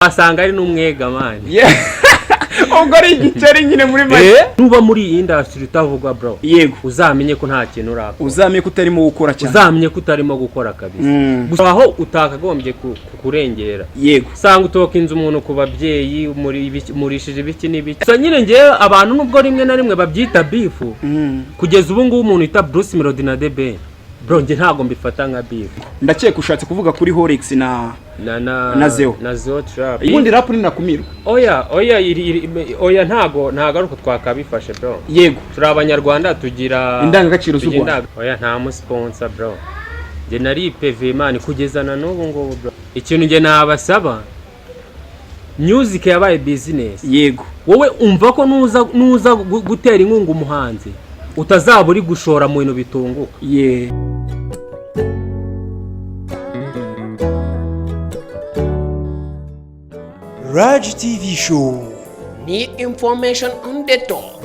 asanga ari n'umwega man. Ubwo ari igiceri nyine muri make. Nuba muri iyi industry utavugwa bro. Yego. Uzamenye ko nta kintu urakora. Uzamenye ko utarimo gukora cyane. Uzamenye ko utarimo gukora kabisa. Gusa aho utakagombye kurengera. Yego. Sanga utoka inzu umuntu ku babyeyi murishije ibiki n'ibiki. So nyine ngewe abantu nubwo rimwe na rimwe babyita beef. Kugeza ubu ngubu umuntu yita Bruce Melody na The Ben. Bro nge ntago mbifata nka beef. Ndakeka ushatse kuvuga kuri Horex na Zeo. Na Zeo trap. Ubundi rap ni Akumiro. Oya ntago aruko twakabifashe bro. Yego. Turi abanyarwanda tugira indangagaciro z'u Rwanda. Oya nta mu sponsor bro. Nge nari PV man kugezana n'ubu ngubu bro. Ikintu nge nabasaba music yabaye business. Yego. Wowe umva ko nuza gutera inkunga umuhanzi utazaba uri gushora mu bintu bitunguka. Radji TV show. Need information on the top.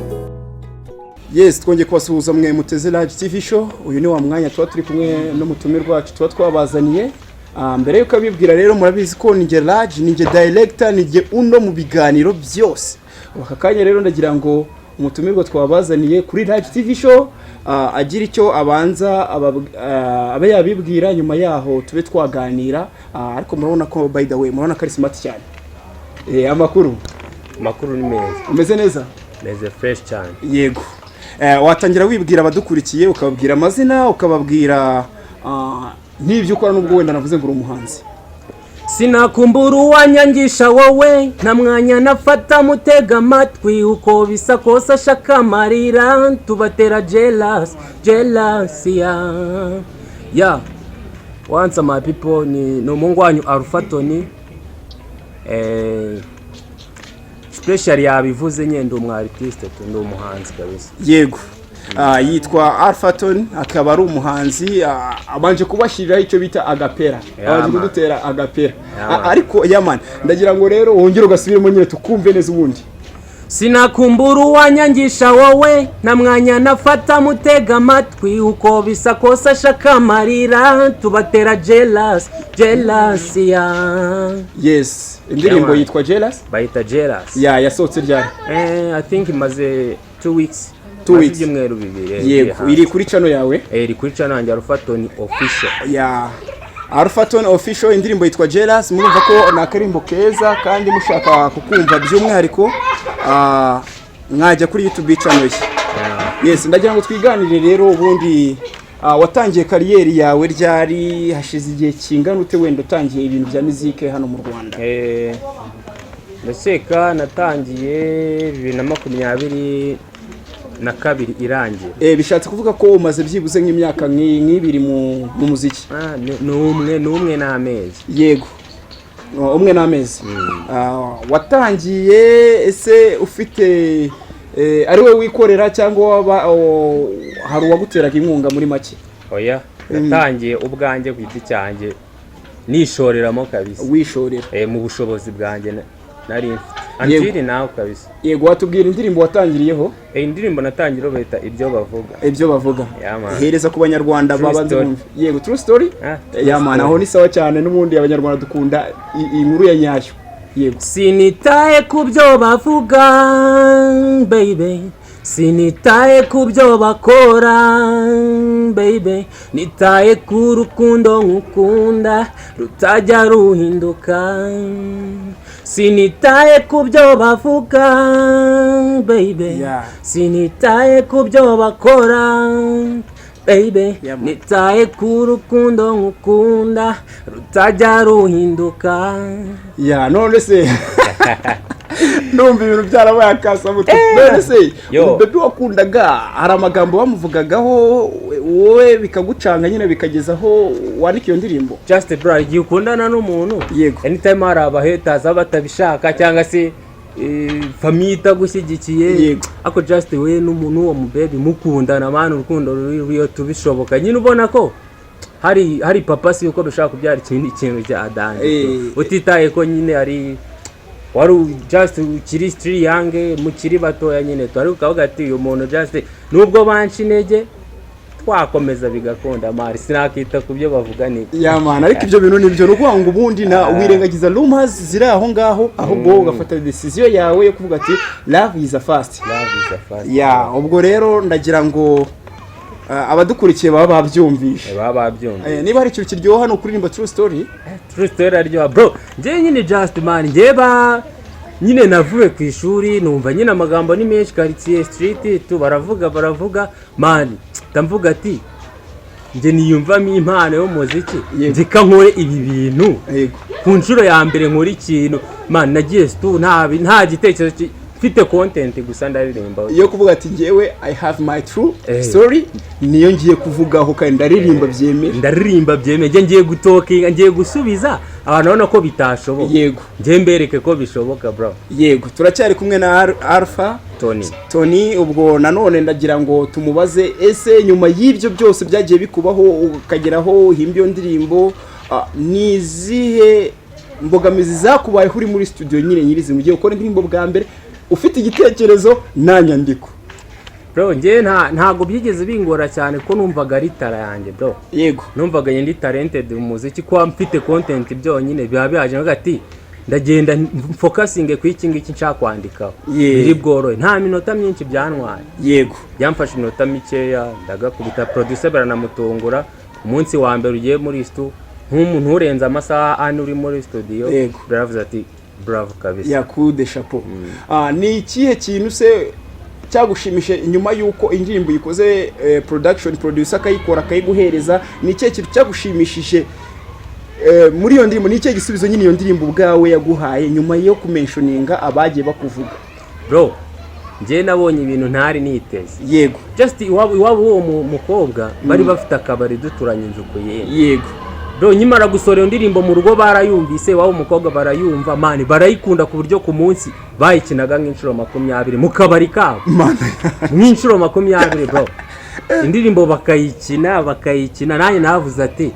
Yes, twongeye kubasuhuza mwe muteze Radji TV show. Uyu ni wa mwanya tuba turi kumwe no mutumirwa wacu tuba twabazaniye. Mbere yuko abibwira rero murabizi ko ninge Radji, ninge director, ninge uno mu biganiro byose. Bakakanya rero ndagira ngo umutumirwa twabazaniye kuri Radji TV show agira icyo abanza abe yabibwira nyuma yaho tube twaganira. Ariko murabona ko by the way murabona ko ari smart cyane. Amakuru ni meza. Umeze neza? Meze fresh cyane. Yego. Watangira wibwira abadukurikiye ukababwira amazina ukababwira n'ibyo ukora nubwo wenda navuze ngo uri umuhanzi. Sinakumbura uwanyangisha wowe nta mwanya nafata mutega amatwi uko bisa kose ashaka amarira tubatera jealous yeah. Once my people ni umungu wanyu Alpha Toni special yabivuze nyendo umwartiste ndi umuhanzi kabisa. Yego. Yitwa Alpha Toni akaba ari umuhanzi abanje kubashirira icyo bita agapera. Abanje kudutera agapera. Ariko yaman ndagira ngo rero wongere ugasubiremo nyine tukumve neza ubundi. Sinakumbura uwanyangisha wowe nta mwanya nafata mutega amatwi uko bisa kose ashaka amarira tubatera jealous Yes, indirimbo yitwa jealous. Bayita jealous. Yasohotse ryari? I think imaze 2 weeks. 2 weeks. Ibyumweru bibiri. Yego, iri kuri channel yawe? Iri kuri channel yanjye Alpha Toni official. Alpha Toni official, indirimbo yitwa jealous. Murumva ko nakarimbo keza kandi mushaka kukumva by'umwihariko mwajya kuri YouTube channel ye. Yes, ndagira ngo twiganire rero ubundi watangiye kariyeri yawe ryari hashize igihe kingana ute wenda utangiye ibintu bya muzike hano mu Rwanda? Ndaseka natangiye 2022 irangiye. Bishatse kuvuga ko umaze byibuze nk'imyaka nk'ibiri mu muziki. N'umwe n'amezi. Yego. Umwe n'amezi. Watangiye ese ufite ari we wikorera cyangwa hari uwaguteraga inkunga muri make? Oya, natangiye ubwanjye kwiti cyanjye nishoreramo kabisa. Wishorera mu bushobozi bwanjye nari mfite. Antiri nawe kabisa. Yego, watubwira indirimbo watangiriyeho? Indirimbo natangiro beta ibyo bavuga. Hereza ku banyarwanda babanze bumve. Yego, true story? Aho ni sawa cyane n'ubundi abanyarwanda dukunda inkuru ya nyacyo. Yego. Sinitaye kubyo bavuga baby. Sinitaye kubyo bakora baby. Nitaye ku rukundo nkukunda rutajya ruhinduka. Sinitaye kubyo bavuga baby. Sinitaye kubyo bakora baby. Nitaye ku rukundo nkukunda rutajya ruhinduka. None se numva ibintu byarabaye akasamuto. None se bebe wakundaga hari amagambo bamuvugagaho wowe bikagucanga nyine bikagezaho wandika iyo ndirimbo? Just bro, igihe ukundana n'umuntu anytime hari abahaters batabishaka cyangwa se famille itagushyigikiye ako just we n'umuntu wo mu baby mukundana abantu urukundo ruriyo tubishoboka nyine ubona ko hari papa si uko bishaka kubyara ikintu cya adanje utitaye ko nyine ari wari just ukiri street yange mukiri batoya nyine twari ukavuga ati uyu muntu just nubwo banshi intege twakomeza bigakunda mari sinakita kubyo bavuga ni ya mana ariko ibyo bintu nibyo no kwanga ubundi na wirengagiza rumors ziri aho ngaho ahubwo ugafata decision yawe yo kuvuga ati love is a fast ya ubwo rero ndagira ngo abadukurikiye baba babyumvishe niba hari ikintu kiryoha no kuririmba true story aryoha bro nje nyine just man nje nyine navuye ku ishuri numva nyine amagambo ni menshi quartier street tu baravuga man ndamvuga ati nje niyumvamo impano yo muziki nje kankore ibi bintu ku nshuro ya mbere nkora ikintu man nagiye stu nta gitekerezo mfite content gusa ndaririmba iyo kuvuga ati ngewe I have my true story niyo ngiye kuvugaho kandi ndaririmba byeme ngiye gutokinga ngiye gusubiza abantu babona ko bitashoboka yego ngiye mbereke ko bishoboka bro yego turacyari kumwe na Alpha Toni ubwo nanone ndagira ngo tumubaze ese nyuma y'ibyo byose byagiye bikubaho ukageraho himbyo ndirimbo nizihe mbogamizi zakubaye uri muri studio nyirizi mugiye gukora indirimbo bwa mbere ufite igitekerezo na nyandiko bro nge ntago byigeze bingora cyane ko numvaga ari tara yanjye bro yego numvaga ndi talented mu muziki ko mfite content byonyine biba byaje ngati ndagenda focusing ku iki ngiki nshaka kwandikaho biri bworohe nta minota myinshi byantwaye yego byamfashe iminota mikeya ndagakubita producer baranamutungura umunsi wa mbere ugiye muri studio nk'umuntu urenza amasaha ane uri muri studio baravuze ati bravo kabisa yakude chapeau ni ikihe kintu se cyagushimishe nyuma yuko indirimbo yikoze production producer akayikora akayiguhereza ni ikihe kintu cyagushimishije muri iyo ndirimbo ni ikihe gisubizo nyine iyo ndirimbo ubwawe yaguhaye nyuma yo kumentioninga abagiye bakuvuga bro nje nabonye ibintu ntari niteze yego just iwabo uwo mukobwa bari bafite akabari duturanye injuko yego bro nyimara gusora indirimbo mu rugo barayumvise wabo umukobwa barayumva mani barayikunda ku buryo ku munsi bayikinaga nk'inshuro 20 mu kabari kabo nk'inshuro 20 bro indirimbo bakayikina nanjye navuze ati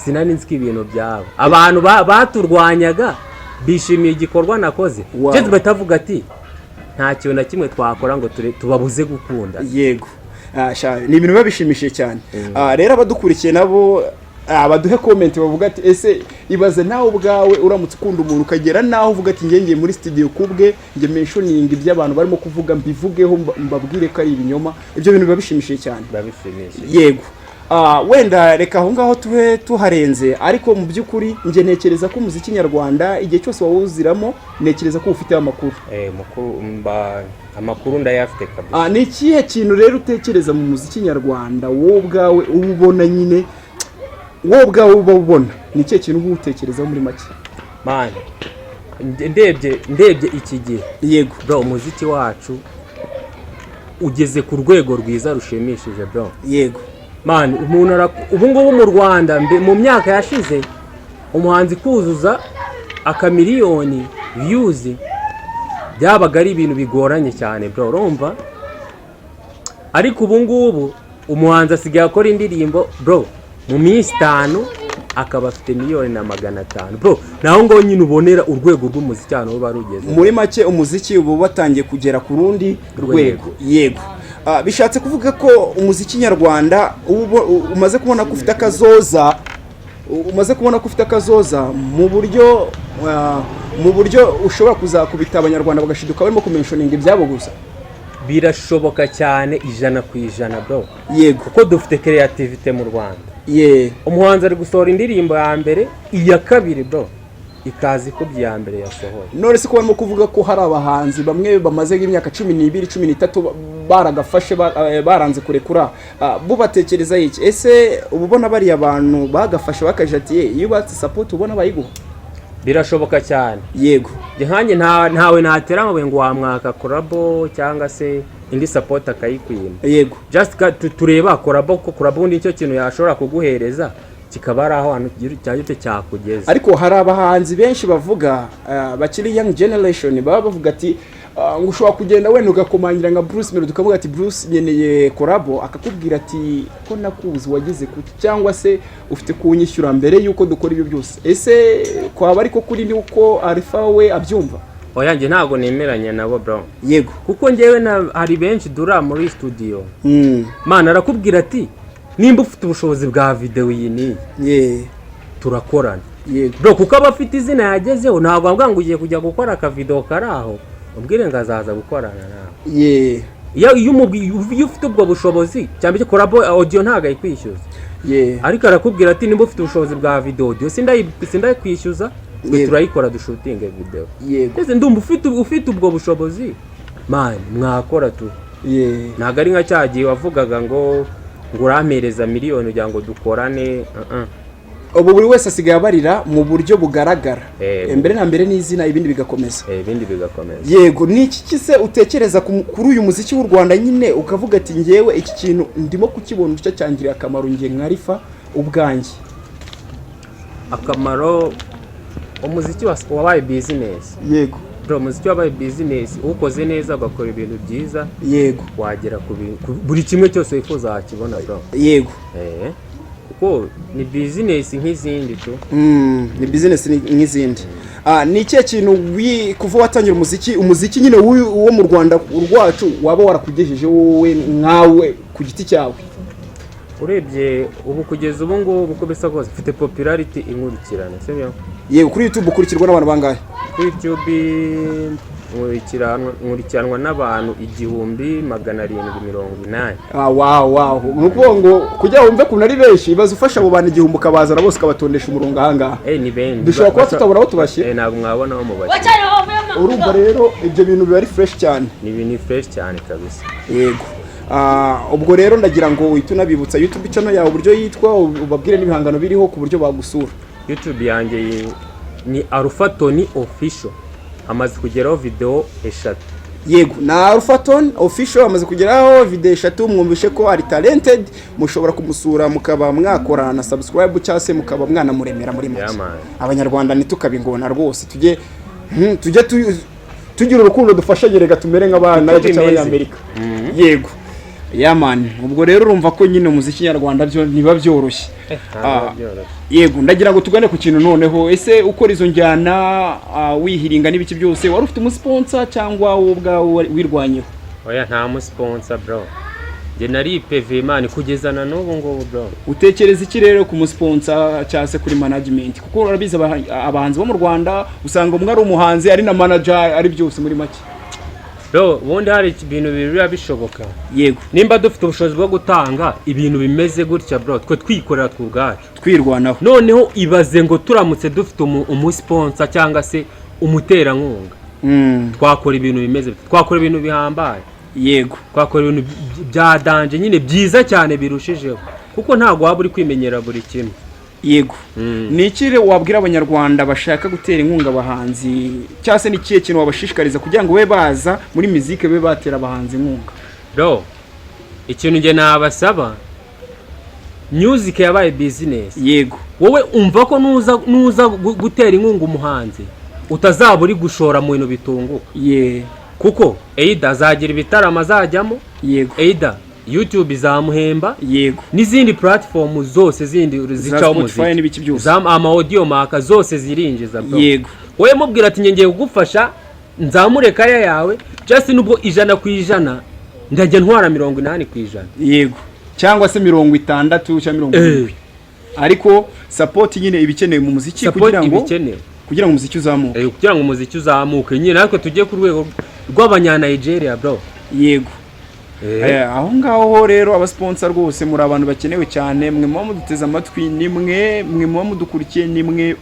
sinani nziki ibintu byabo abantu baturwanyaga bishimiye igikorwa nakoze cyo batavuga ati nta kintu na kimwe twakora ngo tubabuze gukunda yego ni ibintu babishimishije cyane rero abadukurikiye nabo abaduhe comment bavuga ati ese ibaze nawe ubwawe uramutse ukunda umuntu ukagera naho uvuga ati ngiye muri studio kubwe nge mentioning ibyo abantu barimo kuvuga mbivugeho mbabwire ko ari ibinyoma ibyo bintu babishimishije cyane yego wenda reka aho ngaho tuharenze ariko mu by'ukuri nge nekereza ko umuziki nyarwanda igihe cyose wawuziramo nekereza ko ufite amakuru ndayafite kabisa ni ikihe kintu rero utekereza mu muziki nyarwanda wowe ubwawe ubona nyine wowe ubwawe ubona ni ikihe kintu uba utekerezaho muri make man ndebye iki gihe yego bro umuziki wacu ugeze ku rwego rwiza rushimishije bro yego man umuntu ubu ngubu mu Rwanda mu myaka yashize umuhanzi kuzuza akamiliyoni views byabaga ari ibintu bigoranye cyane bro urumva ariko ubu ngubu umuhanzi asigaye akora indirimbo bro mu minsi 5 akaba afite 1,500,000 bro naho ngo nyine ubonera urwego rw'umuziki cyane uba rugeze muri make umuziki ubu batangiye kugera ku rundi rwego yego bishatse kuvuga ko umuziki nyarwanda umaze kubona ko ufite akazoza mu buryo ushobora kuzakubita abanyarwanda bagashiduka barimo kumentioning ibyabo gusa birashoboka cyane 100% bro yego kuko dufite creativity mu Rwanda umuhanzi ari gusohora indirimbo ya mbere iya kabiri bro ikazi ko bya mbere yasohoye none se ko barimo kuvuga ko hari abahanzi bamwe bamaze imyaka 12-13 baragafashe baranze kurekura bubatekereza iki ese ububona bari abantu bagafashe bakajatiye iyo batse support ubona bayiguha birashoboka cyane yego nkanye ntawe natera amabuye ngo wamwaka collabo cyangwa se indi support akayikwima yego just tureba collabo nicyo kintu yashobora kuguhereza kikaba ari aho cyagite cyakugeza ariko hari abahanzi benshi bavuga bakiri young generation baba bavuga ati ngo ushobora kugenda wenda ugakomangira nka Bruce Melody ukavuga ati Bruce nyeneye collabo akakubwira ati ko nakuzi wageze ku cyangwa se ufite kunyishyura mbere yuko dukora ibyo byose ese kwaba ariko kuri ni uko Alpha we abyumva oyange ntago nemeranya nabo bro yego kuko ngewe hari benshi dura muri studio man arakubwira ati nimba ufite ubushobozi bwa video iyi ni turakorana bro kuko abafite izina yagezeho ntabwo avuga ngo ugiye kujya gukora aka video karaho ubwire ngo azaza gukorana nawe iyo ufite ubwo bushobozi cyangwa collabo audio ntago ayikwishyuza ariko arakubwira ati nimba ufite ubushobozi bwa video audio sindayikwishyuza turayikora dushuting video ese ndumva ufite ubwo bushobozi man mwakora tu ntago ari nka cyagiye wavugaga ngo urampereza miliyoni kugira ngo dukorane ubu buri wese asigaye abarira mu buryo bugaragara mbere na mbere n'izina ibindi bigakomeza yego ni iki kise utekereza kuri uyu muziki w'u Rwanda nyine ukavuga ati ngewe iki kintu ndimo kukibona ucyo cyangiriye akamaro ngiye nkarifa ubwanjye akamaro umuziki wabaye business yego bro umuziki wabaye business ukoze neza ugakora ibintu byiza yego wagera buri kimwe cyose wifuza wakibona bro yego kuko ni business nk'izindi tu ni business nk'izindi ni ikihe kintu kuva watangira umuziki nyine wo mu Rwanda urwacu waba warakugejeje wowe nkawe ku giti cyawe urebye ubu kugeza ubu ngubu uko bisa kose ufite popularity inkurikirana sibyo yego kuri YouTube ukurikirwa n'abantu bangahe kuri YouTube nkurikiranwa n'abantu 1780. Wow nuko ngo kujya wumve kuntu ari benshi baza ufasha abo bantu 1000 ukabazana bose kabatondesha umurongo ahangaha ni benshi dushobora kuba tutabura aho tubashye ntabwo mwabona aho mubashye urumva rero ibyo bintu biba ari fresh cyane ni ibintu fresh cyane kabisa yego ubwo rero ndagira ngo uhite unabibutsa YouTube channel yawe uburyo yitwa ubabwire n'ibihangano biriho ku buryo bagusura YouTube yanjye ni Toni Official amaze kugeraho video 3 yego na Toni Official amaze kugeraho video 3 mwumvishe ko ari talented mushobora kumusura mukaba mwakorana na subscribe cyase mukaba mwana muremera muri make abanyarwanda nitukabingona rwose tujye tugira urukundo dufashanye rega tumere nk'abana cy'abanyamerika yego man ubwo rero urumva ko nyine umuziki nyarwanda byo niba byoroshye yego ndagira ngo tugane ku kintu noneho ese ukora izo njyana wihiringa n'ibiki byose wari ufite umusponsor cyangwa wowe ubwawe wirwanyeho oya nta musponsor bro je nari PV man kugezana n'ubu ngo bro utekereza iki rero ku musponsor cyase kuri management kuko urabiza abahanzi bo mu Rwanda usanga umwe ari umuhanzi ari na manager ari byose muri make bro ubundi hari ibintu bibiri bishoboka yego nimba dufite ubushobozi bwo gutanga ibintu bimeze gutya bro twe twikorera twubwacu twirwanaho noneho ibaze ngo turamutse dufite umusponsor cyangwa se umuterankunga twakora ibintu bimeze twakora ibintu bihambaye yego twakora ibintu bya danje nyine byiza cyane birushijeho kuko ntago waba uri kwimenyera buri kimwe yego ni ikire wabwira abanyarwanda bashaka gutera inkunga abahanzi cyase ni kiye kintu wabashishikariza kugira ngo we baza muri muzike be batera abahanzi inkunga bro ikintu nge nabasaba music yabaye business yego wowe umva ko nuza gutera inkunga umuhanzi utazaba uri gushora mu bintu bitunguka kuko either azagira ibitaramo azajyamo yego either YouTube izamuhemba yego n'izindi platform zose zindi zicaho umuziki ama audio maka zose zirinjiza bro yego wowe mubwira ati ngiye kugufasha nzamure kaya yawe just nubwo 100% ndajya ntwara 80% yego cyangwa se 60 cyangwa 70 ariko support nyine ibikeneye mu muziki kugira ngo umuziki uzamuke kugira ngo umuziki uzamuke nyine natwe tujye ku rwego rw'abanya Nigeria bro yego aho ngaho rero abasponsor rwose muri abantu bakenewe cyane mwe mu muduteza amatwi nimwe mu mudukurikiye nimwe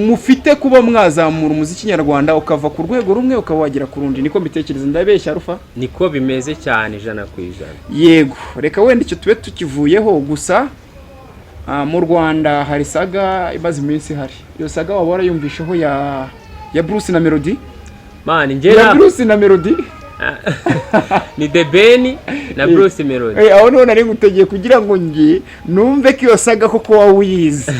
mufite kuba mwazamura umuziki nyarwanda ukava ku rwego rumwe ukawagera ku rundi niko mbitekereza ndabeshya Rufa niko bimeze cyane 100%. Yego reka wenda icyo tube tukivuyeho gusa mu Rwanda hari saga imaze iminsi hari iyo saga wabora yumvisheho ya Bruce na Melody man ngera Bruce na Melody ni The Ben na Bruce Melody aho none ari ngutegeye kugira ngo ngi numve ko iyo saga koko wawize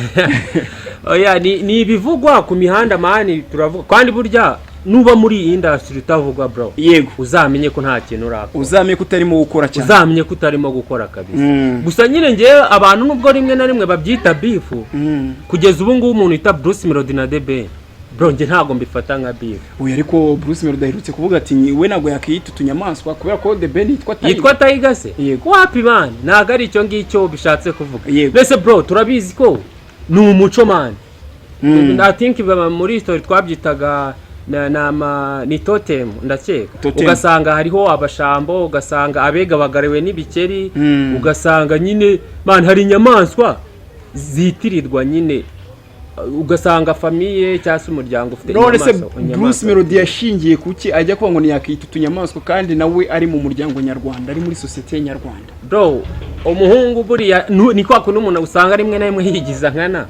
oya ni ibivugwa ku mihanda mani turavuga kandi burya nuba muri industry utavugwa bro yego uzamenye ko nta kintu urakora uzamenye ko utarimo gukora cyane uzamenye ko utarimo gukora kabisa gusa nyine ngiye abantu nubwo rimwe na rimwe babyita beef kugeza ubu ngubu umuntu ita Bruce Melody na The Ben bro nge ntago mbifata nka beef. Oya ariko Bruce Melody aherutse kuvuga ati we nago yakiyita utunyamaswa kubera ko The Ben yitwa Tiger se. Wapi man nago ari icyo ngicyo bishatse kuvuga. Mbese bro turabizi ko ni umuco man. I think muri story twabyitaga ni totem ndakeka. Ugasanga hariho abashambo, ugasanga abega bagariwe n'ibikeri, ugasanga nyine man hari inyamaswa zitirirwa nyine, ugasanga famiye cyangwa se umuryango ufite inyamaswa. None se Bruce Melody yashingiye kuki ajya kuvuga ngo ntiyakita utunyamaswa kandi nawe ari mu muryango nyarwanda, ari muri societe nyarwanda? Bro umuhungu buriya ni kwa kuno umuntu usanga rimwe na rimwe higiza nkana,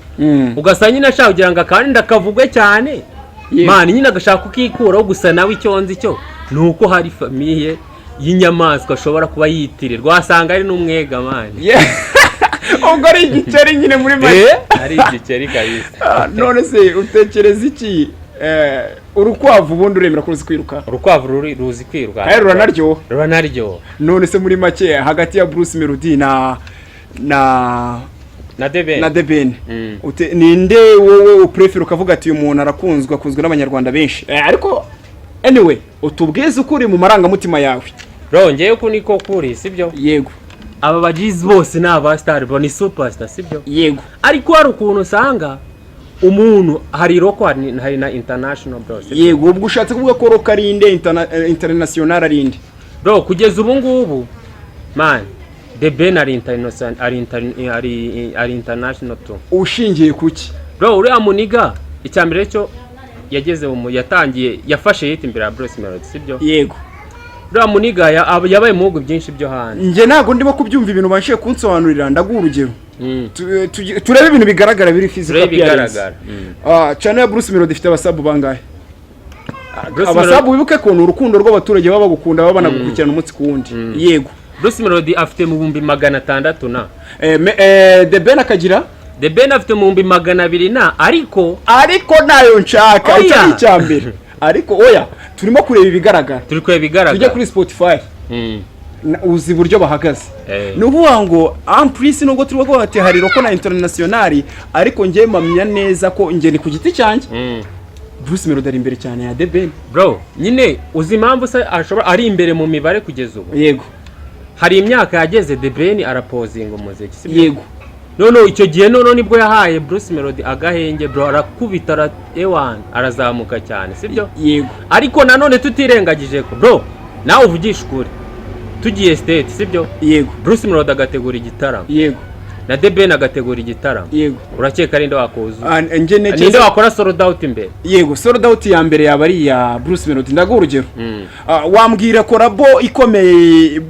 ugasanga nyine ashaka kugira ngo kandi ndakavugwe cyane man nyine agashaka kukikuraho, gusa nawe icyo nzi cyo nuko hari famiye y'inyamaswa ashobora kuba yitirirwa, wasanga ari n'umwega man. Ubwo ari igiceri nyine muri make. Ari igiceri kabisa. None se utekereza iki urukwavu ubundi uremera ko ruzi kwiruka? Urukwavu ruzi kwiruka. Ruranaryo. None se muri make hagati ya Bruce Melody na The Ben ninde wowe uprefer ukavuga ati uyu muntu arakunzwe n'abanyarwanda benshi? Ariko anyway utubwize ukuri mu marangamutima yawe. Bro ngewe uko niko kuri sibyo? Yego. Aba bagizi bose ni aba star, bro ni superstar sibyo? Yego. Ariko hari ukuntu usanga umuntu hari roko hari na international bro. Yego ubwo ushatse kuvuga ko roko ari inde international ari inde? Bro kugeza ubu ngubu man The Ben ari international too. Ushingiye kuki? Bro uriya muniga icyambere cyo yageze yatangiye yafashe hit imbere ya Bruce Melody sibyo? Yego. Bro muniga yabaye mu bihugu byinshi byo hanze. Nge nago ndimo kubyumva ibintu banshiye kunsobanurira, ndaguha urugero. Turebe ibintu bigaragara biri physical appearance. Channel ya Bruce Melody ifite abasabu bangahe? Abasabu bibuke ko urukundo rw'abaturage baba bagukunda baba banagukurikirana umunsi ku wundi. Yego. Bruce Melody afite mu 600 na. The Ben akagira? The Ben afite mu 200 na, ariko nayo nshaka icyo icyambere. Ariko oya turimo kureba ibigaragara. Turi kureba ibigaragara. Tujye kuri Spotify. Uzi buryo bahagaze. Nuvuga ngo amprise nubwo turi bwo ati hari roko na international, ariko ngiye mamya neza ko ngene ku giti cyanjye Bruce Melody ari imbere cyane ya The Ben. Bro nyine uzi impamvu se ashobora ari imbere mu mibare kugeza ubu? Yego. Hari imyaka yageze The Ben arapozinga umuziki sibyo? Yego. None icyo gihe nibwo yahaye Bruce Melody agahenge bro, arakubita arazamuka cyane sibyo? Yego. Ariko nanone tutirengagije ko bro nawe uvugisha ukuri tugiye state sibyo? Yego. Bruce Melody agategura igitaramo. Yego. Na The Ben agategura igitaramo. Yego. Urakeka rinde wakoza? Ninde wakora sold out imbere? Yego, sold out ya mbere yaba ari ya Bruce Melody. Ndaguha urugero. Wambwira korabo ikomeye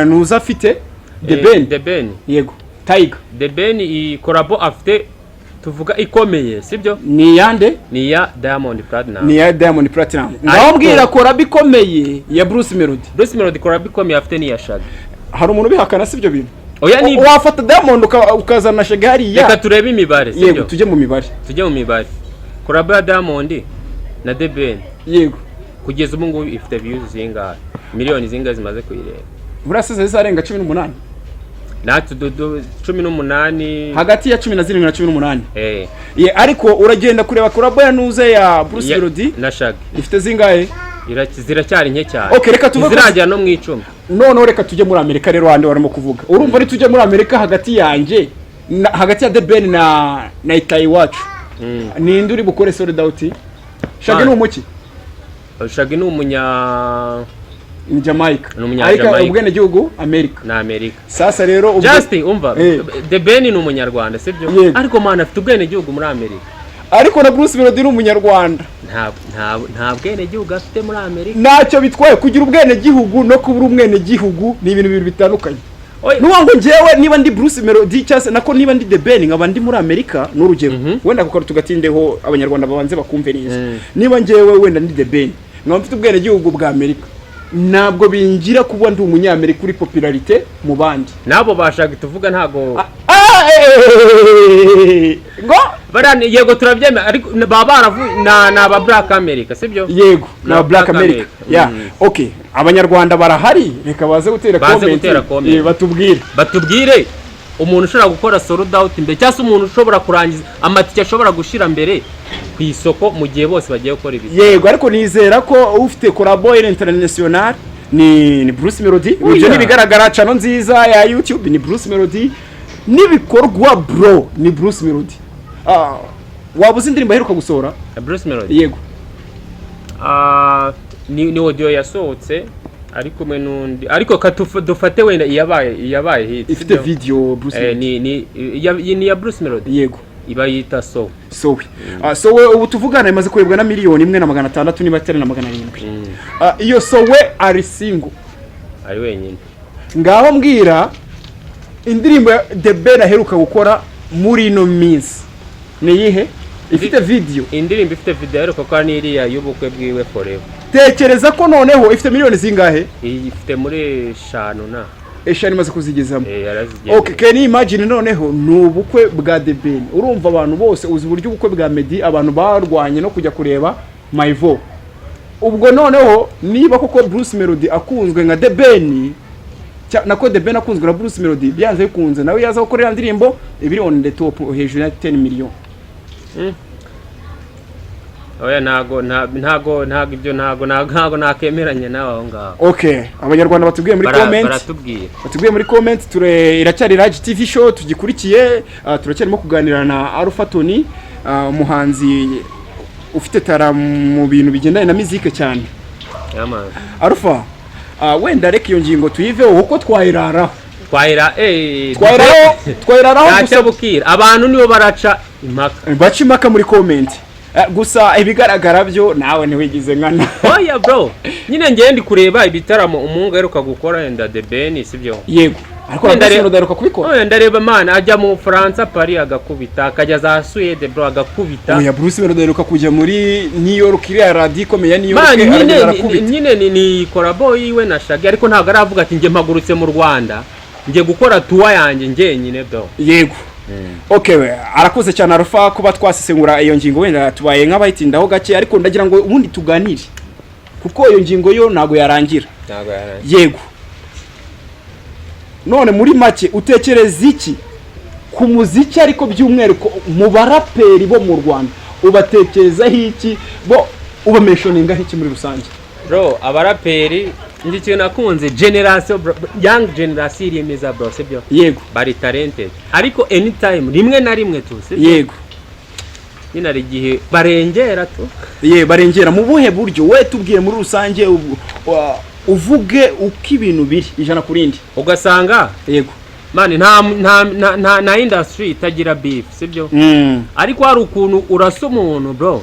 nuza afite The Ben. Yego. Tiger. The Ben i korabo afite tuvuga ikomeye sibyo? Ni yande? Ni ya Diamond Platinum. Ni ya Diamond Platinum. Ngambwira korabo ikomeye ya Bruce Melody. Bruce Melody korabo ikomeye afite ni ya Shaggy. Hari umuntu bihakana sibyo bintu? Oya ni wafata Diamond ukazana Shaggy hariya. Reka turebe imibare sibyo? Yego tujye mu mibare. Korabo ya Diamond na The Ben. Yego. Kugeza ubu ngubu ifite views zingahe? Miliyoni zingahe zimaze kuyireba? Burasize zarenga 18. Natu 18 hagati ya 17 na 18. Ariko uragenda kureba korabo ya nuze ya Bruce Melody na Shaggy ifite zingahe? Ziracyari nke cyane. Okay reka tuvuge zirajya no mu 10. None reka tujye muri Amerika rero hande warimo kuvuga. Urumva ari tujye muri Amerika hagati yanjye hagati ya The Ben na yacu. Ninde uri bukore sold out? Shaggy ni umuki? Shaggy ni umunya Jamaica. Ariko ubwene gihugu America. Na America. Sasa rero Justin umva The Ben ni umunyarwanda sibyo? Ariko man afite ubwene gihugu muri America. Ariko na Bruce Melody ni umunyarwanda. Nta bwene gihugu afite muri America. Ntacyo bitwaye kugira ubwene gihugu no kubura umwene gihugu ni ibintu bibiri bitandukanye. Nuwango njewe niba ndi Bruce Melody cyase nako niba ndi The Ben nkaba ndi muri America n'urugero. Wenda kuko tugatindeho abanyarwanda babanze bakumve neza. Niba njewe wenda ndi The Ben nkaba mfite ubwene gihugu bwa America. Ntabwo bingira kuba ndi umunyamerika kuri popularité mu bandi. Nabo bashaka tuvuga ntago ngo barani yego turabyemera ariko baba baravu na aba Black America sibyo? Yego na Black America. Okay abanyarwanda barahari reka baze gutera comment batubwire umuntu ushobora gukora sold out mbere cyangwa se umuntu ushobora kurangiza amatike ashobora gushira mbere ku isoko mu gihe bose bagiye gukora ibi. Yego, ariko nizera ko ufite collabo international ni Bruce Melody. Ibyo ni bigaragara channel nziza ya YouTube ni Bruce Melody. Nibikorwa bro ni Bruce Melody. Wabuze indirimbo aheruka gusohora Bruce Melody? Yego. Ni audio yasohotse ariko mwe nundi ariko dufate wenda iyabaye hit ifite video Bruce Melody ni ya Bruce Melody. Yego, iba yita so we ubu tuvugana imaze kurebwa na 1,600,000 niba atari na 700. Iyo we ari single, ari wenyine. Ngaho mbwira indirimbo ya The Ben aheruka gukora muri ino minsi ni yihe? Ifite video. Indirimbo ifite video aheruka ko ni iriya y'ubukwe bwiwe Forever. Tekereza ko noneho ifite miliyoni zingahe? Ifite muri 5 na eshanu imaze kuzigezamo. Yarazigeze. Okay, can you imagine noneho n'ubukwe bwa The Ben. Urumva abantu bose uzi buryo ubukwe bwa Meddy abantu barwanye no kujya kureba Maivo. Ubwo noneho niba koko Bruce Melody akunzwe nka The Ben, nako The Ben akunzwe na Bruce Melody, byanze bikunze nawe yaza gukorera indirimbo ibiri on the top hejuru ya 10 million. Oya ntago nakemeranya nawe aho ngaho. Okay, abanyarwanda batubwiye muri comment. Batubwiye muri comment iracyari Radji TV show tugikurikiye, turacyarimo kuganira na Alpha Toni, umuhanzi ufite tara mu bintu bigendanye na muzika cyane. Yama. Alpha, wenda reka iyo ngingo tuyiveho uko twahiraraho. Twahiraraho gusa bukira. Abantu nibo baraca impaka. Baca impaka muri comment. Gusa ibigaragara byo nawe ntiwigize nkana. Oya bro, nyine ngende kureba ibitaramo umunga aheruka gukora enda The Ben sibyo? Yego. Ariko ndaheruka kubikora. Oya ndareba man ajya mu France Paris agakubita, akajya za Suède bro agakubita. Oya Bruce Melody aheruka kujya muri New York iriya Radji ikomeye New York. Nyine ni collabo yiwe na Shaggy ariko ntabwo aravuga ati nge mpagurutse mu Rwanda nge gukora tour yanjye nge nyine bro. Yego. Okay, arakoze cyane Alpha kuba twasesengura iyo ngingo, wenda tubaye nk'abayitindaho gake ariko ndagira ngo ubundi tuganire kuko iyo ngingo yo nago yarangira. Yego. None muri make utekereza iki ku muziki ariko by'umwihariko mu baraperi bo mu Rwanda? Ubatekereza iki bo ubameshoninga iki muri rusange? Bro, abaraperi ndi cyo nakunze generation young generation iremeza bro sibyo? Yego. Bari talented ariko anytime rimwe na rimwe tu sibyo? Yego. Nyina ari gihe barengera tu. Barengera mu buhe buryo? We tubwiye muri rusange uvuge uko ibintu biri ijana kurindi. Ugasanga yego. Mani nta industry itagira beef sibyo? Ariko hari ukuntu urasa umuntu bro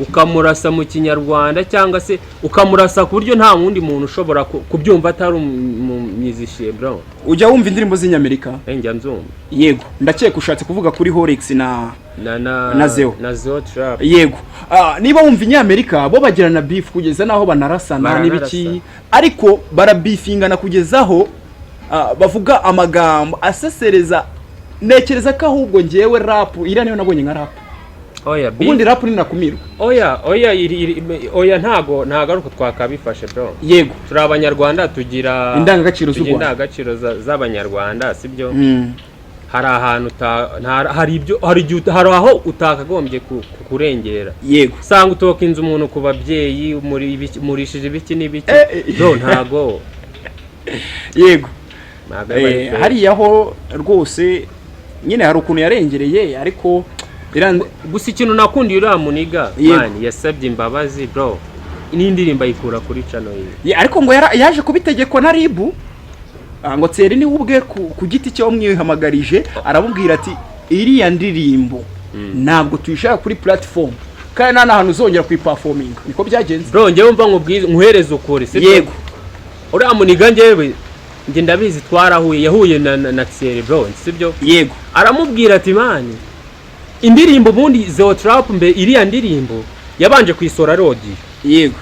ukamurasa mu Kinyarwanda cyangwa se ukamurasa ku buryo nta wundi muntu ushobora kubyumva atari umuzishiye bro. Ujya wumva indirimbo z'Inyamerika? Njya nzumva. Yego, ndakeka ushatse kuvuga kuri Horex na Zeo Trap. Yego. Niba wumva Inyamerika bo bagira na beef kugeza naho banarasana n'ibiki ariko barabifingana kugezaho bavuga amagambo asesereza. Nekereza ko ahubwo ngewe rap iriya niyo nabonye nka rap. Oya ubundi rap ni Akumiro. Oya ntago uko twakabifashe bro. Yego, turi abanyarwanda tugira indangagaciro z'u Rwanda, indangagaciro z'abanyarwanda sibyo? Hari ahantu hari aho utakagombye kurengera. Yego, sanga utoka inzu umuntu ku babyeyi murishije ibiki n'ibiki bro ntago. Yego, hari yaho rwose nyine hari ukuntu yarengereye ariko gusa ikintu nakundi uramuniga man yasabye imbabazi bro. N'indirimbo ayikura kuri channel ye. Ariko ngo yaje kubitegekwa na Ribu ngo tseri ni ubwe ku giti cyo mwihamagarije arabubwira ati iriya ndirimbo ntabwo tuyishaka kuri platform kandi nta hantu uzongera kuyiperforming. Niko byagenze bro. Ngewe mva nkuhereza ukuri sibyo? Yego. Uramuniga ngewe nge ndabizi twarahuye yahuye na tseri bro sibyo? Yego. Aramubwira ati man indirimbo bundi Zeo Trap mbe iriya ndirimbo yabanje kwisora audio. Yego.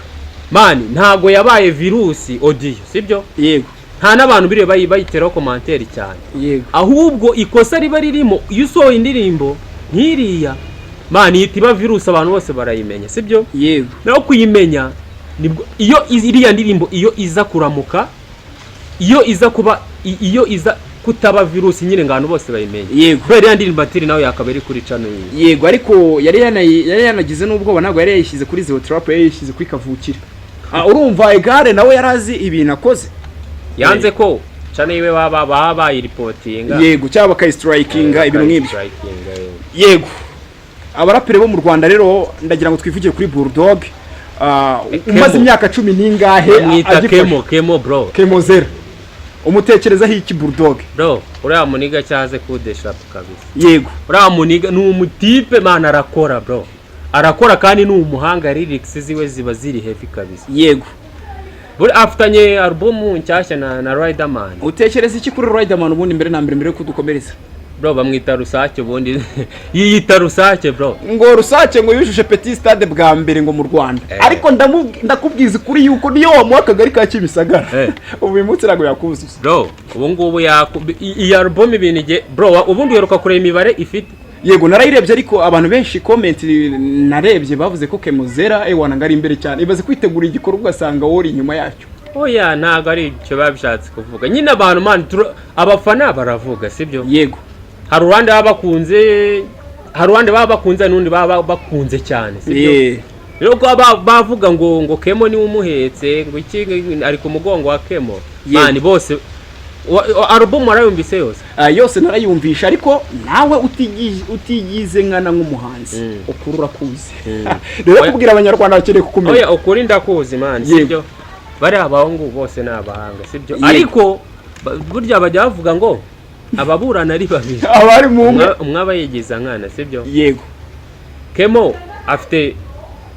Man ntago yabaye virusi audio sibyo? Yego. Nta nabantu bire bayiteraho commentaire cyane. Yego. Ahubwo ikosa riba ririmo iyo usohoye indirimbo nkiriya man yitiba virusi abantu bose barayimenya sibyo? Yego. Naho kuyimenya nibwo iyo iriya ndirimbo iyo iza kuramuka iyo iza kutaba virusi nyine ngano bose bayimenye. Yego. Kubera yandi batiri nawe yakabari kuri channel yiwe. Yego ariko yari yanagize n'ubwo ntabwo yari yishyize kuri Zero Trap, yari yishyize kuri kavukire. Urumva igare nawe yarazi ibintu akoze. Yanze ko channel yiwe baba reportinga. Yego cyaba kai strikinga ibintu nk'ibyo. Yego. Abarapere bo mu Rwanda rero ndagira ngo twivugire kuri Bulldog. Umaze imyaka 10 ningahe amwita Kemo bro. Kemo zero. Umutekerezaho iki Bulldog? Bro, uriya muniga cyaze kudesha kabisa. Yego. Uriya muniga ni umutipe mana arakora bro. Arakora kandi ni umuhanga, lyrics ziwe ziba ziri heavy kabisa. Yego. Buri aftanye album nshyashya na Riderman. Utekereza iki kuri Riderman ubundi mbere na mbere ko dukomereza? Bro bamwita Rusake ubundi yiyita Rusake bro. Ngo Rusake ngo yujuje Petit Stade bwa mbere ngo mu Rwanda. Ariko ndakubwiza kuri yuko niyo wamuha akagari ka Kimisagara. Ubu imutse rago yakuzuza. Bro, ubu ngubu iyi album ibinige bro ubundi yeruka kureba imibare ifite. Yego narayirebye ariko abantu benshi comment narebye bavuze ko Kemozera wana ngari imbere cyane. Ibaze kwitegura igikorwa ugasanga wori inyuma yacyo. Oya ntago ari cyo babishatse kuvuga. Nyine abantu man abafana baravuga sibyo? Yego. Hari uruhande baba bakunze n'undi baba bakunze cyane sibyo? Rero ko bavuga ngo Kemo ni umuhetse ngo iki ari ku mugongo wa Kemo. Mani bose album arayumvise yose. Yose narayumvisha ariko nawe utigize nkana nk'umuhanzi ukurura kuze. Rero kubwira abanyarwanda bakeneye kukumenya. Oya ukuri ndakuzi man sibyo? Bari abahungu bose n'abahanga sibyo? Ariko burya bajya bavuga ngo ababurana ari babiri. Abari mu umwe abayigiza nkana sibyo? Yego. Kemo afite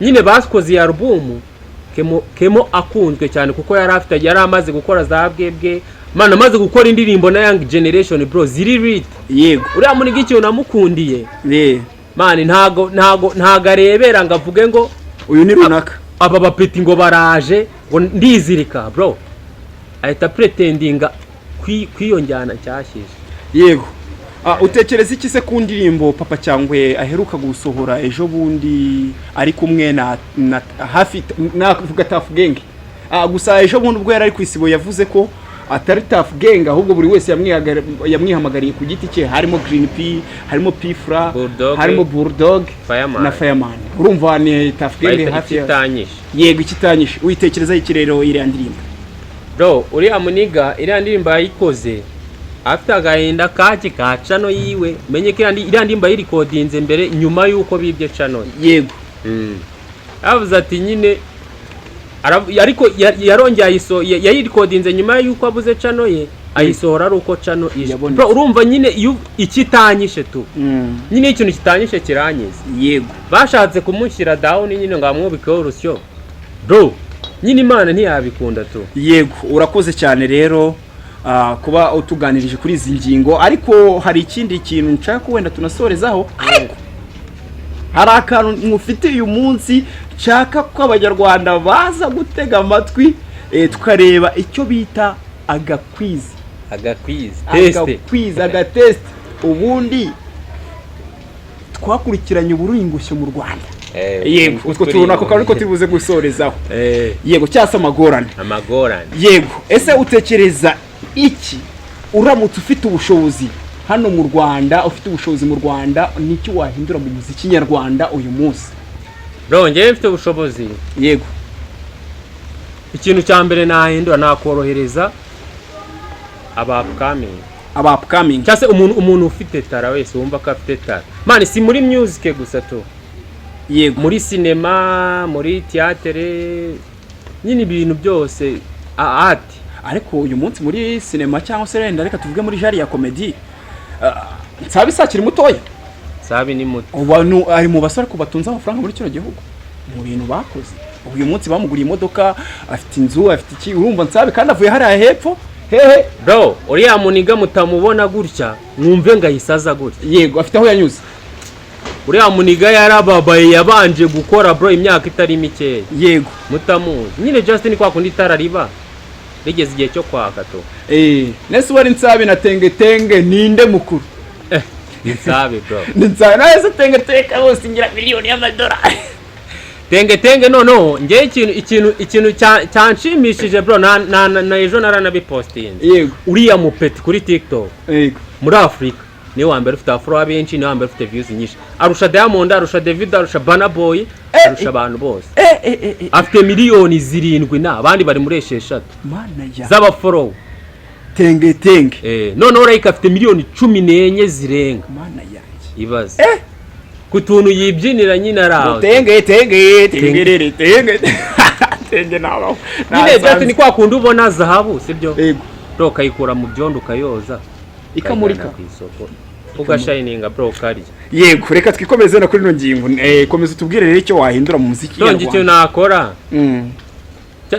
nyine baskoze ya album Kemo akunzwe cyane kuko yari amaze gukora za bwebwe mana amaze gukora indirimbo na young generation bro ziri rit. Yego. Uriya muri gicyo namukundiye. Mani ntago arebera ngavuge ngo uyu ni runaka. Aba bapeti ngo baraje ngo ndizirika bro. Ahita pretendinga kwiyonjyana cyashije. Yego. Utekereza iki se ku ndirimbo Papa cyangwa aheruka gusohora ejo bundi ari kumwe na hafi navuga Tough Gang. Gusa ejo bundi ubwo yari ari kwisibo yavuze ko atari Tough Gang ahubwo buri wese yamwihamagariye ku giti cye, harimo Green P, harimo Pfra, harimo Bulldog na Fireman. Urumva ni Tough Gang hafi itanyishe. Yego ikitanyishe. Uyitekereza iki rero iri ndirimbo? Bro uriya muniga iri ndirimbo yayikoze afite agahinda kaki ka channel yiwe. Menye ko iri ndirimbo yirikodinze mbere nyuma yuko bibye channel. Yego. Avuze ati nyine ariko yarongeye yayirikodinze nyuma yuko abuze channel ye ayisohora ari uko channel ije. Bro urumva nyine ikitanyishe tu. Nyine ikintu kitanyishe kiranyiza. Yego. Bashatse kumushyira down nyine ngo amwubikeho urusyo. Bro nyine Imana ntiyabikunda tu. Yego urakoze cyane rero kuba utuganirije kuri izi ngingo, ariko hari ikindi kintu nshaka wenda tunasorezaho. Hari akantu mufite uyu munsi nshaka ko abanyarwanda baza gutega amatwi tukareba icyo bita agakwizi. Agatest ubundi twakurikiranye uburingushye mu Rwanda. Yego utwo tubona ko ariko tubuze gusorezaho. Yego cyase amagorane. Yego ese utekereza iki uramutse ufite ubushobozi hano mu Rwanda, ufite ubushobozi mu Rwanda niki wahindura mu muziki nyarwanda uyu munsi? Bro ngiye mfite ubushobozi. Yego. Ikintu cya mbere nahindura nakorohereza upcoming. Cyase umuntu ufite tara wese wumva ko afite tara. Man si muri music gusa to. Yego. Muri cinema, muri theatre, nyine ibintu byose art. Ariko uyu munsi muri cinema cyangwa se renda reka tuvuge muri jari ya comedy. Nsabi sakiri mutoya. Sabi ni muto. Abantu ari mu basore ko batunza amafaranga muri kino gihugu. Mu bintu bakoze. Uyu munsi bamuguriye imodoka, afite inzu, afite iki, urumva Nsabi kandi avuye hariya hepfo. Hehe. Bro, uriya muniga mutamubona gutya, mwumve ngayisaza gutya. Yego, afite aho yanyuze. Uriya muniga yarababaye yabanje gukora bro imyaka itari mikeya. Yego. Mutamuzi. Nyine Justin kwa kundi tarariba. Rigeze igihe cyo kwaka to. Nese wari Nsabi na tenge ninde mukuru? Nsabi bro. Nsabi nase tenge hose ngira miliyoni y'amadolari. tenge noneho ngewe ikintu cyanshimishije bro na ejo naranabipostinze yego uriya mupeti kuri TikTok yego muri Afrika niwe wa mbere ufite afro benshi niwe wa mbere ufite views nyinshi arusha Diamond arusha David arusha Burna Boy arusha abantu bose afite miliyoni 7 na abandi bari muri 6 mana ya z'aba follow tenge noneho Like afite miliyoni 14 zirenga mana yanjye ibaze kutuntu yibyinira nyine araho tenge nabaho nyine byati ni kwa kundi ubona zahabu sibyo yego bro kayikura mu byondo kayoza ikamurika ku isoko ugashininga bro kari yego reka twikomeze na kuri no ngingo komeza utubwire rero icyo wahindura mu muziki yawe icyo nakora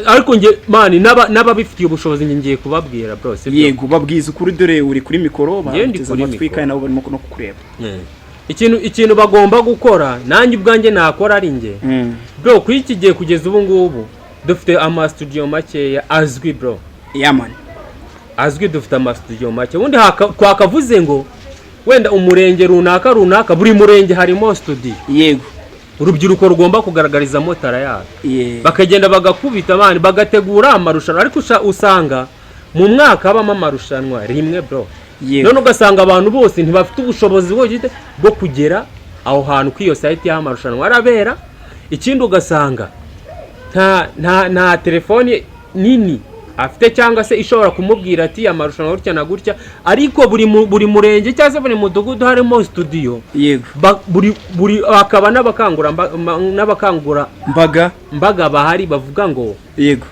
ariko nge mani n'ababifitiye ubushobozi ngiye kubabwira bro sibyo yego babwiza ukuri dore uri kuri mikoro bateze amatwi kandi nabo barimo no kukureba ikintu bagomba gukora nanjye ubwanjye nakora ari nge bro kwiki gihe kugeza ubu ngubu dufite ama studio makeya azwi bro yaman azwi dufite ama studio make ubundi twakavuze ngo wenda umurenge runaka buri murenge harimo studio yego urubyiruko rugomba kugaragariza motara yabo bakagenda bagakubita abandi bagategura amarushanwa ariko usanga mu mwaka habamo amarushanwa rimwe bro none ugasanga abantu bose ntibafite ubushobozi bwo kugera aho hantu kwiyo site y'amarushanwa arabera ikindi ugasanga nta telefone nini afite cyangwa se ishobora kumubwira ati amarushanwa gutya na gutya ariko buri murenge cyangwa se buri mudugudu harimo studio yego buri akaba n'abakangura mbaga bahari bavuga ngo yego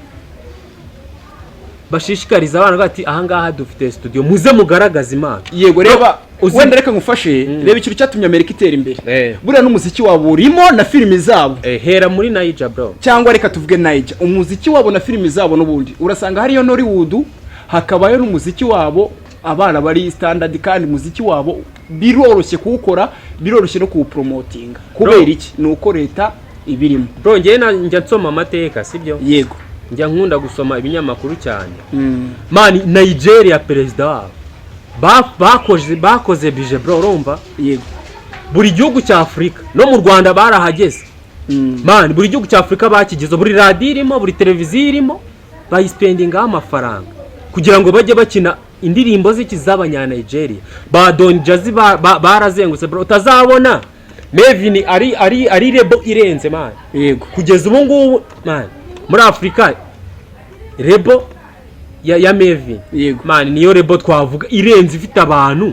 bashishikariza abana bati aha ngaha dufite studio muze mugaragaza imana yego reba wenda reka ngufashe reba ikintu cyatumye Amerika itera imbere buriya n'umuziki wabo urimo na filimi zabo hera muri Niger bro cyangwa reka tuvuge Niger umuziki wabo na filimi zabo n'ubundi urasanga hariyo Nollywood hakabayo n'umuziki wabo abana bari standard kandi umuziki wabo biroroshye kuwukora biroroshye no kuwupromotinga kubera iki nuko leta ibirimo bro njye nsoma amateka sibyo yego njya nkunda gusoma ibinyamakuru cyane mani Nigeria perezida wabo bakoze bije bro urumva yego buri gihugu cya Afrika no mu Rwanda barahageze mani buri gihugu cya Afrika bakigize buri radio irimo buri televiziyo irimo bayispendinga amafaranga kugira ngo bajye bakina indirimbo z'ikizabanya Nigeria ba Don Jazzy barazengutse bro utazabona Mevin ari rebo irenze mani yego kugeza ubu ngubu mani muri Afrika rebo ya Mevin mani niyo rebo twavuga irenze ifite abantu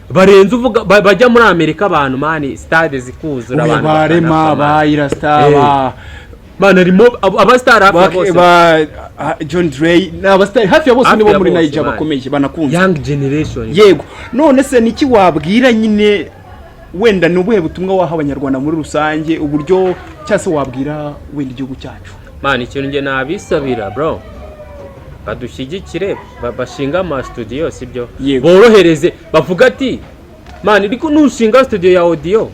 barenze uvuga bajya muri Amerika abantu mani stade zikuzura abantu barema bayirastaba mani arimo abastar hafi bose John Dre n'abastar hafi bose nibo muri Nigeria bakomeye banakunze young generation yego none se niki wabwira nyine wenda nubuhe butumwa waha abanyarwanda muri rusange uburyo cyase wabwira wenda igihugu cyacu mani ikintu nge nabisabira bro badushyigikire bashinga ama studio sibyo borohereze bavuga ati mani ariko nushinga studio ya audio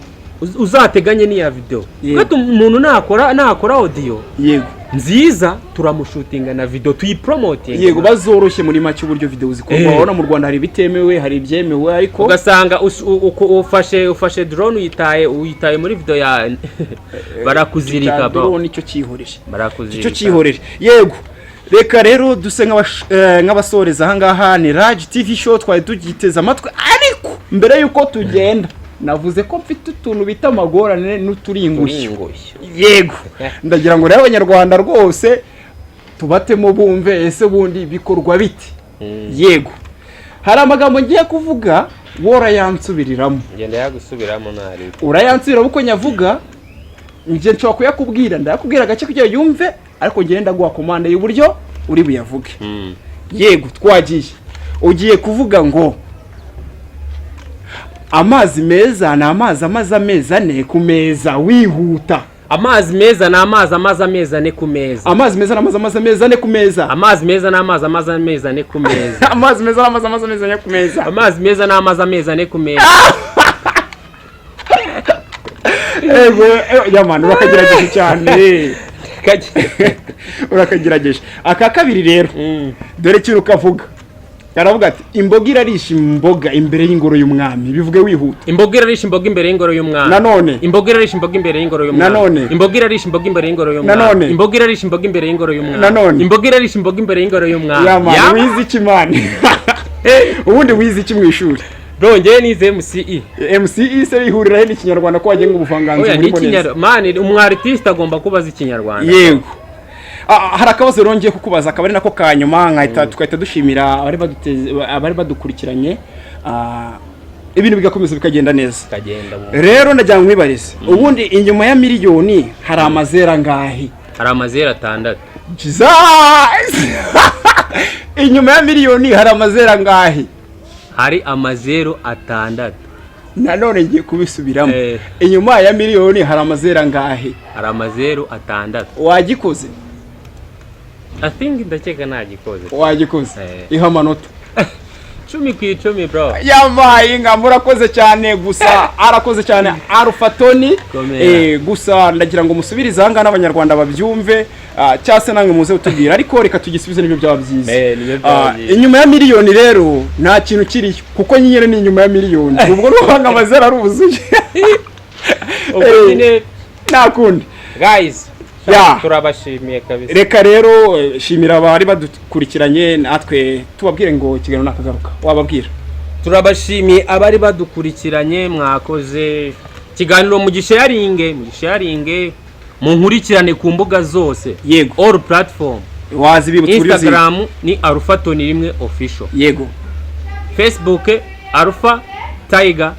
uzateganye n'iya video gato umuntu nakora audio yego nziza turamushutinga na video tuyipromoting yego bazoroshye muri make uburyo video zikorwa urabona mu Rwanda hari bitemewe hari ibyemewe ariko ugasanga ufashe drone uyitaye muri video ya barakuzirika bro drone icyo cyihoreje barakuzirika icyo cyihoreje yego reka rero duse nk'abasoreza aha ngaha ni Radji TV show twari tugiteza amatwi ariko mbere yuko tugenda navuze ko mfite utuntu bita amagorane n'uturingushye yego ndagira ngo rero abanyarwanda rwose tubatemo bumve ese bundi bikorwa biti yego hari amagambo ngiye kuvuga wora yansubiriramo ngenda yagusubiramo nari urayansubira uko nyavuga nje nshobora kuyakubwira ndakubwira gace kugira yumve ariko ngenda guha commande y'uburyo uri buyavuge yego twagiye ugiye kuvuga ngo amazi meza na amazi amaze amezi 4 ku meza wihuta amazi meza na amazi amaze amezi 4 ku meza amazi meza na amazi amaze amezi 4 ku meza amazi meza na amazi amaze amezi 4 ku meza amazi meza na amazi amaze amezi 4 ku meza amazi meza na amazi amezi 4 ku meza ego yamana bakagerageje cyane urakagerageje aka kabiri rero dore cyo ukavuga Aravuga ati imboga irarisha imboga imbere y'ingoro y'umwami. Bivuge wihuta. Imboga irarisha imboga imbere y'ingoro y'umwami. Nanone. Imboga irarisha imboga imbere y'ingoro y'umwami. Nanone. Imboga irarisha imboga imbere y'ingoro y'umwami. Nanone. Imboga irarisha imboga imbere y'ingoro y'umwami. Nanone. Imboga irarisha imboga imbere y'ingoro y'umwami. Yama wizi iki mani? Ubundi wizi iki mu ishuri? Rongeye nize MCE. MCE se bihurira he n'ikinyarwanda ko wagenga ubuvanganzo muri moneza. Mani umwartiste agomba kubaza ikinyarwanda. Yego. Hari akabazo rongeye kukubaza akabari nako kanyuma nkahita tukahita dushimira abari badukurikiranye ibintu bigakomeza bikagenda neza. Rero ndajya mwibarize ubundi inyuma ya miliyoni hari amazera ngahi? Hari amazera 6. Jesus! Inyuma ya miliyoni hari amazera ngahi? Hari amazero 6. Nanone ngiye kubisubiramo. Inyuma ya miliyoni hari amazera ngahi? Hari amazero 6. Wagikoze? I think ndakeka nagikoze. Wagikoze? Iha amanota 10 bro. Yamaye nga murakoze cyane gusa arakoze cyane Alpha Toni. Gusa ndagira ngo musubirize hanga n'abanyarwanda babyumve cyase nange muze utubwira ariko reka tugisubize nibyo byaba byiza. Inyuma ya miliyoni rero nta kintu kiri kuko nyine ni inyuma ya miliyoni. Ubwo ruhanga amazera aruzuye. Nakundi guys turabashimiye kabisa. Reka rero shimira abari badukurikiranye natwe tubabwire ngo kigano nakagaruka. Wababwira turabashimiye abari badukurikiranye mwakoze kiganiro mu gisharinge mu nkurikirane ku mbuga zose. Yego. All platform. Wazi bibutse Instagram ni Alpha Toni rimwe official. Yego. Facebook Alpha Tiger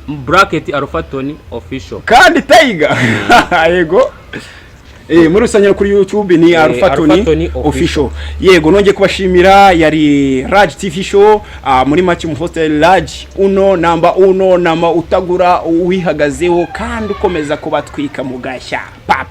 bracket Alpha Toni official. Kandi Tiger. Yego. Muri rusange kuri YouTube ni Alpha Toni official. Yego nongeye kubashimira yari Radji TV show muri make mu host Radji number 1 nama utagura wihagazeho kandi ukomeza kubatwika mu gashya pa.